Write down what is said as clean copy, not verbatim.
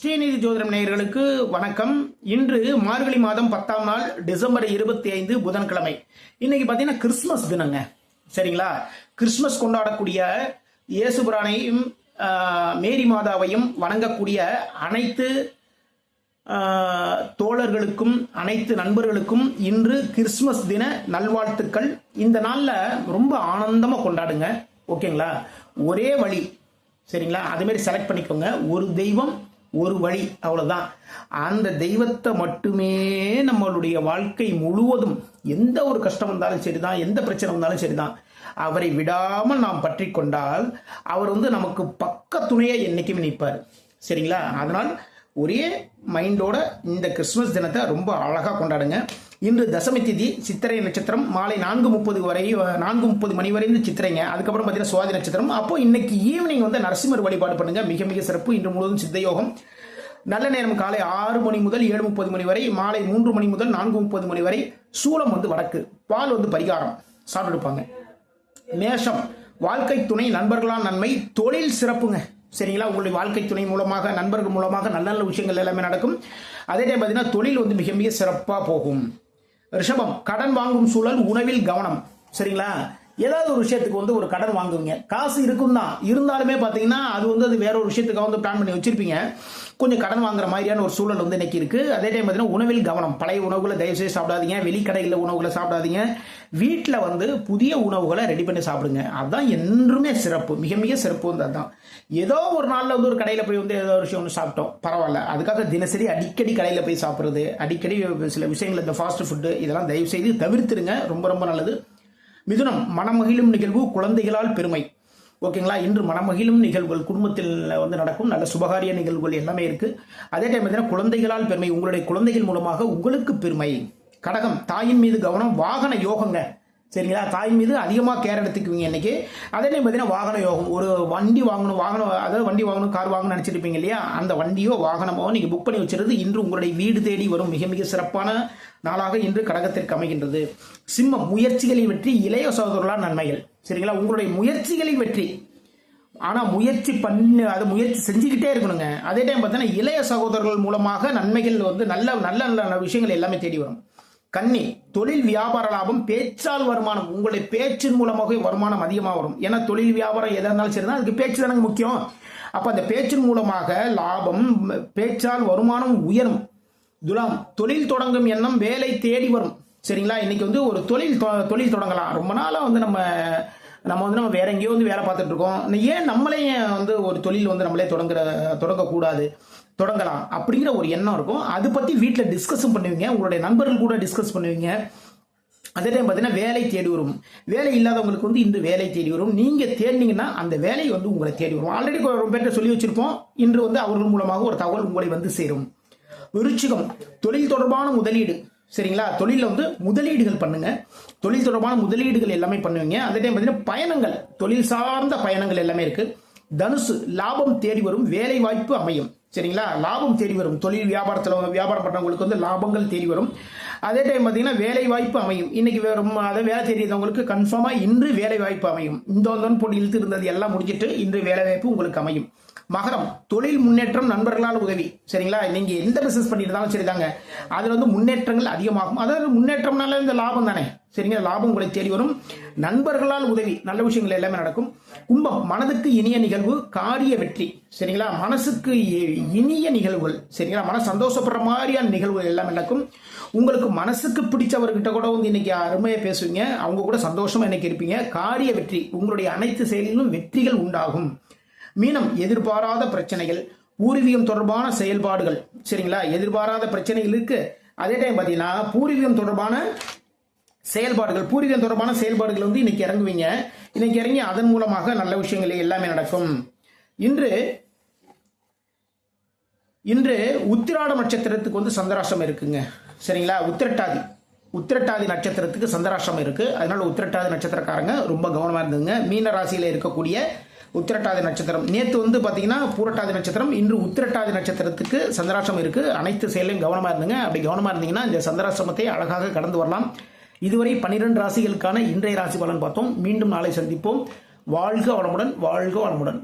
ஸ்ரீநிதி ஜோதிடம் நேயர்களுக்கு வணக்கம். இன்று மார்கழி மாதம் 10ஆம் நாள் டிசம்பர் 25 புதன்கிழமை. இன்னைக்கு பார்த்தீங்கன்னா கிறிஸ்துமஸ் தினங்க. சரிங்களா? கிறிஸ்துமஸ் கொண்டாடக்கூடிய இயேசுபிரானையும் மேரி மாதாவையும் வணங்கக்கூடிய அனைத்து தோழர்களுக்கும் அனைத்து நண்பர்களுக்கும் இன்று கிறிஸ்துமஸ் தின நல்வாழ்த்துக்கள். இந்த நாளில் ரொம்ப ஆனந்தமாக கொண்டாடுங்க. ஓகேங்களா? ஒரே வழி. சரிங்களா? அதுமாரி செலக்ட் பண்ணிக்கோங்க. ஒரு தெய்வம் ஒரு வழி, அவ்வளவுதான். அந்த தெய்வத்தை மட்டுமே நம்மளுடைய வாழ்க்கை முழுவதும் எந்த ஒரு கஷ்டம் வந்தாலும் சரிதான், எந்த பிரச்சனை வந்தாலும் சரிதான், அவரை விடாமல் நாம் பற்றி கொண்டால் அவர் நமக்கு பக்க துணையை என்னைக்குமே நிற்பார். சரிங்களா? அதனால் ஒரே மைண்டோட இந்த கிறிஸ்துமஸ் தினத்தை ரொம்ப அழகாக கொண்டாடுங்க. இன்று தசமி திதி, சித்திரை நட்சத்திரம் மாலை 4:30 மணி வரை சித்திரைங்க. அதுக்கப்புறம் பார்த்தீங்கன்னா சுவாதி நட்சத்திரம். அப்போ இன்னைக்கு ஈவினிங் நரசிம்மர் வழிபாடு பண்ணுங்க, மிக மிக சிறப்பு. இன்று முழுவதும் சித்தயோகம். நல்ல நேரம் காலை 6 மணி முதல் 7:30 மணி வரை, மாலை 3 மணி முதல் 4:30 மணி வரை. சூலம் வடக்கு, பால் பரிகாரம் சாப்பிட்டுருப்பாங்க. மேஷம், வாழ்க்கை துணை நண்பர்களால் நன்மை, தொழில் சிறப்புங்க. சரிங்களா? உங்களுடைய வாழ்க்கை துணை மூலமாக நண்பர்கள் மூலமாக நல்ல நல்ல விஷயங்கள் எல்லாமே நடக்கும். அதே டைம் பார்த்தீங்கன்னா தொழில் மிக மிக சிறப்பாக போகும். ரிஷபம், கடன் வாங்கும் சூழல், உணவில் கவனம். சரிங்களா? ஏதாவது ஒரு விஷயத்துக்கு ஒரு கடன் வாங்குவீங்க, காசு இருக்கும் தான், இருந்தாலுமே பார்த்தீங்கன்னா அது வேற ஒரு விஷயத்துக்காக பிளான் பண்ணி வச்சிருப்பீங்க. கொஞ்சம் கடன் வாங்குற மாதிரியான ஒரு சூழல் இன்னைக்கு இருக்கு. அதே டைம் பார்த்தீங்கன்னா உணவில் கவனம். பழைய உணவுகளை தயவுசெய்து சாப்பிடாதீங்க, வெளிக்கடையில் உணவுகளை சாப்பிடாதீங்க. வீட்டில் புதிய உணவுகளை ரெடி பண்ணி சாப்பிடுங்க. அதுதான் என்றுமே சிறப்பு, மிக மிக சிறப்பு. அதுதான். ஏதோ ஒரு நாளில் ஒரு கடையில் போய் ஏதோ ஒரு விஷயம் சாப்பிட்டோம், பரவாயில்ல. அதுக்காக தினசரி அடிக்கடி கடையில் போய் சாப்பிட்றது, அடிக்கடி சில விஷயங்கள் இந்த ஃபாஸ்ட் ஃபுட்டு இதெல்லாம் தயவு செய்து தவிர்த்துருங்க, ரொம்ப ரொம்ப நல்லது. மிதுனம், மனமகிழும் நிகழ்வு, குழந்தைகளால் பெருமை. ஓகேங்களா? இன்று மனமகிழும் நிகழ்வுகள் குடும்பத்தில் நடக்கும், நல்ல சுபகாரிய நிகழ்வுகள் எல்லாமே இருக்கு. அதே டைம் பார்த்தீங்கன்னா குழந்தைகளால் பெருமை, உங்களுடைய குழந்தைகள் மூலமாக உங்களுக்கு பெருமை. கடகம், தாயின் மீது கவனம், வாகன யோகங்க. சரிங்களா? தாயின் மீது அதிகமாக கேர் எடுத்துக்குவீங்க இன்னைக்கு. அதே டைம் பார்த்தீங்கன்னா வாகன யோகம். ஒரு வண்டி வாங்கணும், அதாவது வண்டி வாங்கணும், கார் வாங்கணும்னு நினச்சிருப்பீங்க இல்லையா? அந்த வண்டியோ வாகனமோ நீங்கள் புக் பண்ணி வச்சிருது இன்று உங்களுடைய வீடு தேடி வரும். மிக மிக சிறப்பான நாளாக இன்று கடகத்திற்கு அமைகின்றது. சிம்மம், முயற்சிகளில் வெற்றி, இளைய சகோதரர்களால் நன்மைகள். சரிங்களா? உங்களுடைய முயற்சிகளில் வெற்றி. ஆனால் முயற்சி செஞ்சுக்கிட்டே இருக்கணுங்க. அதே டைம் பார்த்தீங்கன்னா இளைய சகோதரர்கள் மூலமாக நன்மைகள் நல்ல நல்ல நல்ல விஷயங்கள் எல்லாமே தேடி வரும். கன்னி, தொழில் வியாபார லாபம், பேச்சால் வருமானம். உங்களுடைய பேச்சின் மூலமாக வருமானம் அதிகமாக வரும். ஏன்னா தொழில் வியாபாரம் எதாக இருந்தாலும் சரிதான், அதுக்கு பேச்சு தானே முக்கியம். அப்போ அந்த பேச்சின் மூலமாக லாபம், பேச்சால் வருமானம் உயரும். துலாம், தொழில் தொடங்கும் எண்ணம், வேலை தேடி வரும். சரிங்களா? இன்னைக்கு ஒரு தொழில் தொடங்கலாம். ரொம்ப நாளாக நம்ம வேற எங்கேயோ வேலை பார்த்துட்டு இருக்கோம். ஏன் நம்மளே ஒரு தொழில் நம்மளே தொடங்கக்கூடாது, தொடங்கலாம் அப்படிங்கிற ஒரு எண்ணம் இருக்கும். அதை பற்றி வீட்டில் டிஸ்கஸும் பண்ணுவீங்க, உங்களுடைய நண்பர்கள் கூட டிஸ்கஸ் பண்ணுவீங்க. அதே டைம் பார்த்தீங்கன்னா வேலை தேடி வரும். வேலை இல்லாதவங்களுக்கு இன்று வேலை தேடி வரும். நீங்கள் தேடினீங்கன்னா அந்த வேலை உங்களை தேடி வரும். ஆல்ரெடி ரொம்ப பேர்கிட்ட சொல்லி வச்சிருப்போம். இன்று அவர்கள் மூலமாக ஒரு தகவல் உங்களை சேரும். விருச்சிகம், தொழில் தொடர்பான முதலீடு. சரிங்களா? தொழிலில் முதலீடுகள் பண்ணுங்க. தொழில் தொடர்பான முதலீடுகள் எல்லாமே பண்ணுவீங்க. அதே டைம் பார்த்தீங்கன்னா பயணங்கள், தொழில் சார்ந்த பயணங்கள் எல்லாமே இருக்கு. தனுசு, லாபம் தேடி வரும், வேலை வாய்ப்பு அமையும். சரிங்களா? லாபம் தேடி வரும். தொழில் வியாபாரம் பண்றவங்களுக்கு லாபங்கள் தேடி வரும். அதே டைம் பார்த்தீங்கன்னா வேலை வாய்ப்பு அமையும். இன்னைக்கு வேலை தேடியவங்களுக்கு கன்ஃபார்மா இன்று வேலை வாய்ப்பு அமையும். இந்த போட்டு இழுத்து இருந்தது எல்லாம் முடிஞ்சிட்டு இன்று வேலை வாய்ப்பு உங்களுக்கு அமையும். மகரம், தொழில் முன்னேற்றம், நண்பர்களால் உதவி. சரிங்களா? நீங்க எந்த பிசினஸ் பண்ணிட்டு இருந்தாலும் சரிதாங்க, அதுல முன்னேற்றங்கள் அதிகமாகும். அதாவது முன்னேற்றம்னால இந்த லாபம் தானே. சரிங்களா? லாபம் உங்களை தேடி வரும். நண்பர்களால் உதவி, நல்ல விஷயங்கள் எல்லாமே நடக்கும். கும்பம், மனதுக்கு இனிய நிகழ்வு, காரிய வெற்றி. சரிங்களா? மனசுக்கு இனிய நிகழ்வுகள். சரிங்களா? மன சந்தோஷப்படுற மாதிரியான நிகழ்வுகள் எல்லாம் நடக்கும். உங்களுக்கு மனசுக்கு பிடிச்சவர்கிட்ட கூட இன்னைக்கு அருமையா பேசுவீங்க, அவங்க கூட சந்தோஷமா இன்னைக்கு இருப்பீங்க. காரிய வெற்றி, உங்களுடைய அனைத்து செயலிலும் வெற்றிகள் உண்டாகும். மீனம், எதிர்பாராத பிரச்சனைகள், பூர்வீகம் தொடர்பான செயல்பாடுகள். சரிங்களா? எதிர்பாராத பிரச்சனைகள் இருக்கு. அதே டைம் பார்த்தீங்கன்னா பூர்வீகம் தொடர்பான செயல்பாடுகள் இன்னைக்கு இறங்குவீங்க. இன்னைக்கு இறங்கி அதன் மூலமாக நல்ல விஷயங்கள் எல்லாமே நடக்கும். இன்று உத்திராட நட்சத்திரத்துக்கு சந்திராஷ்டமம் இருக்குங்க. சரிங்களா? உத்திரட்டாதி நட்சத்திரத்துக்கு சந்திராஷ்டமம் இருக்கு. அதனால உத்திரட்டாதி நட்சத்திரக்காரங்க ரொம்ப கவனமா இருந்துங்க. மீன ராசியில இருக்கக்கூடிய உத்திரட்டாதி நட்சத்திரம் நேற்று பார்த்தீங்கன்னா பூரட்டாதி நட்சத்திரம், இன்று உத்திரட்டாதி நட்சத்திரத்துக்கு சந்திராஷ்டமம் இருக்கு. அனைத்து செயலையும் கவனமா இருந்துங்க. அப்படி கவனமா இருந்தீங்கன்னா இந்த சந்திராஷ்டமத்தை அழகாக கடந்து வரலாம். இதுவரை 12 ராசிகளுக்கான இன்றைய ராசி பலன் பார்த்தோம். மீண்டும் நாளை சந்திப்போம். வாழ்க வளமுடன், வாழ்க வளமுடன்.